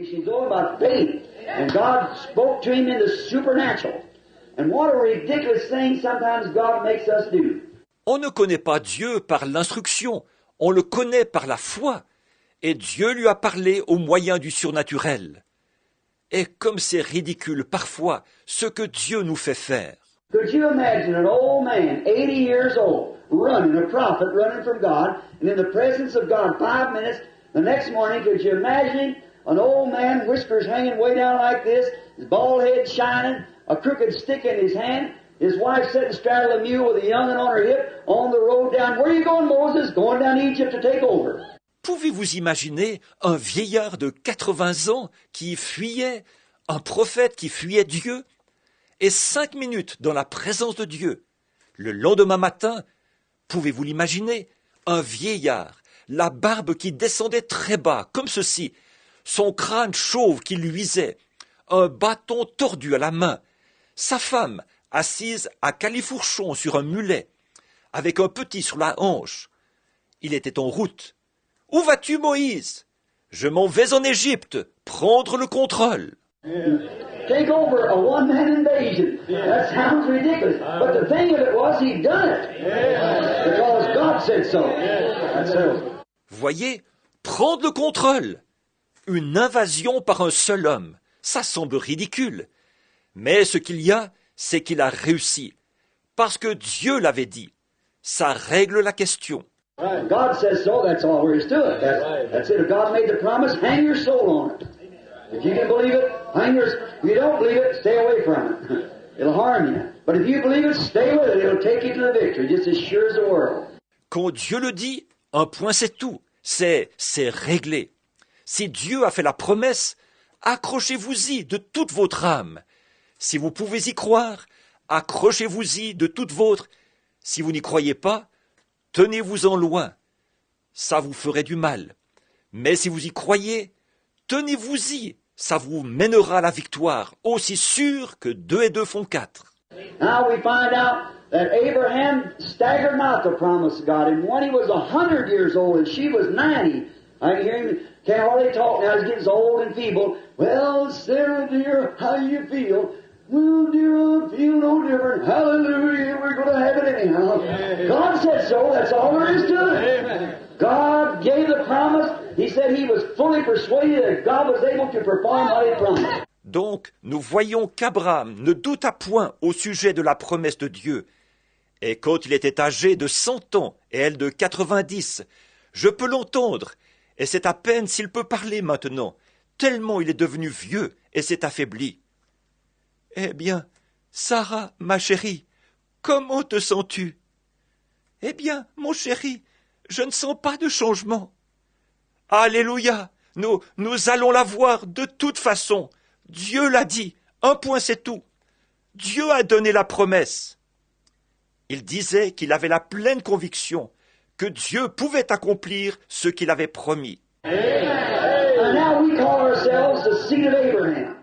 He's all about faith. And God spoke to him in the supernatural. And what a ridiculous thing sometimes God makes us do. On ne connaît pas Dieu par l'instruction, on le connaît par la foi. Et Dieu lui a parlé au moyen du surnaturel. Et comme c'est ridicule parfois ce que Dieu nous fait faire. Could you imagine an old man, 80 years old, running, a prophet running from God, and in the presence of God 5 minutes, the next morning, could you imagine an old man, whiskers hanging way down like this, his bald head shining, a crooked stick in his hand, his wife sitting straddle a mule with a young'un on her hip, on the road down. Where are you going, Moses? Going down to Egypt to take over. Pouvez-vous imaginer un vieillard de 80 ans qui fuyait, un prophète qui fuyait Dieu, et 5 minutes dans la présence de Dieu? Le lendemain matin, pouvez-vous l'imaginer, un vieillard, la barbe qui descendait très bas, comme ceci, son crâne chauve qui luisait, un bâton tordu à la main, sa femme assise à califourchon sur un mulet, avec un petit sur la hanche. Il était en route. « Où vas-tu, Moïse ? Je m'en vais en Égypte, prendre le contrôle. » Take over a one-man invasion. That sounds ridiculous. But the thing of it was, he done it. Because God said so. That's it. Voyez, prendre le contrôle. Une invasion par un seul homme. Ça semble ridicule. Mais ce qu'il y a, c'est qu'il a réussi. Parce que Dieu l'avait dit. Ça règle la question. God says so, that's all there is to it. That's it. If God made the promise, hang your soul on it. If you can believe it, hang yours. If you don't believe it, stay away from it. It'll harm you. But if you believe it, stay with it. It'll take you to the victory, just as sure as the world. Quand Dieu le dit, un point c'est tout. C'est réglé. Si Dieu a fait la promesse, accrochez-vous-y de toute votre âme. Si vous pouvez y croire, accrochez-vous-y de toute votre. Si vous n'y croyez pas, tenez-vous-en loin. Ça vous ferait du mal. Mais si vous y croyez, tenez-vous-y. Ça vous mènera à la victoire, aussi sûr que 2 et 2 font 4. Now we find out that Abraham staggered not the promise of God. And when he was 100 years old and she was 90, I can hear him, can't hardly talk now, he's getting old and feeble. Well, Sarah dear, how do you feel? Well, dear, I feel no different. Hallelujah, we're going to have it anyhow. God said so, that's all there is to it. God gave the promise. He said he was fully persuaded that God was able to perform what he promised. Donc, nous voyons qu'Abraham ne douta point au sujet de la promesse de Dieu. Et quand il était âgé de 100 ans et elle de 90, je peux l'entendre, et c'est à peine s'il peut parler maintenant, tellement il est devenu vieux et s'est affaibli. « Eh bien, Sarah, ma chérie, comment te sens-tu ?»« Eh bien, mon chéri, je ne sens pas de changement. »« Alléluia, nous allons la voir de toute façon. Dieu l'a dit, un point c'est tout. Dieu a donné la promesse. » Il disait qu'il avait la pleine conviction que Dieu pouvait accomplir ce qu'il avait promis. And now we call ourselves the seed of Abraham.